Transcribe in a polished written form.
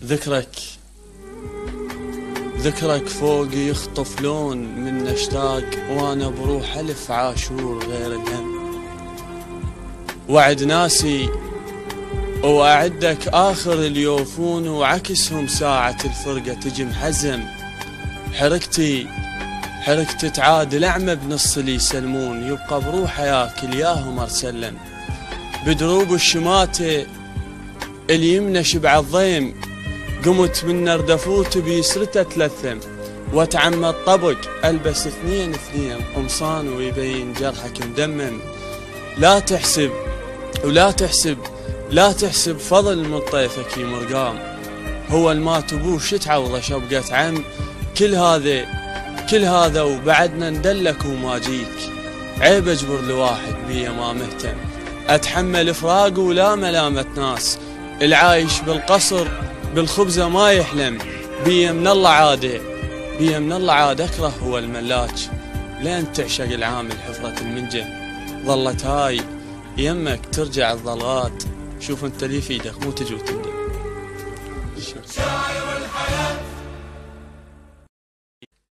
ذكرك فوقي يخطف لون من اشتاق، وانا بروح الف عاشور غير الهم. وعد ناسي واعدك اخر اليوفون، وعكسهم ساعة الفرقة تجي محزم. حركتي تعادل اعمى بنص اللي يسلمون، يبقى بروحه ياكل ياهم ارسلم. بدروب الشماتة اليمنى شبع الضيم، قمت من نردفوت بيسرته تلثم. واتعمى الطبق البس اثنين قمصان، ويبين جرحك مدمم. لا تحسب فضل من طيفك مرقام، هو الما تبوه تعوضه شبقة عم. كل هذا وبعدنا ندلك وما جيك، عيب اجبر لواحد بيه ما مهتم. اتحمل فراق ولا ملامة ناس، العايش بالقصر بالخبزة ما يحلم. بيه من الله عاد اكره هو الملاج، لين تعشق العامل حفرة المنجم. ظلت هاي يمك ترجع الضلغات، شوف انت لي في ايدك مو تجي وتندم. شاعر الحياة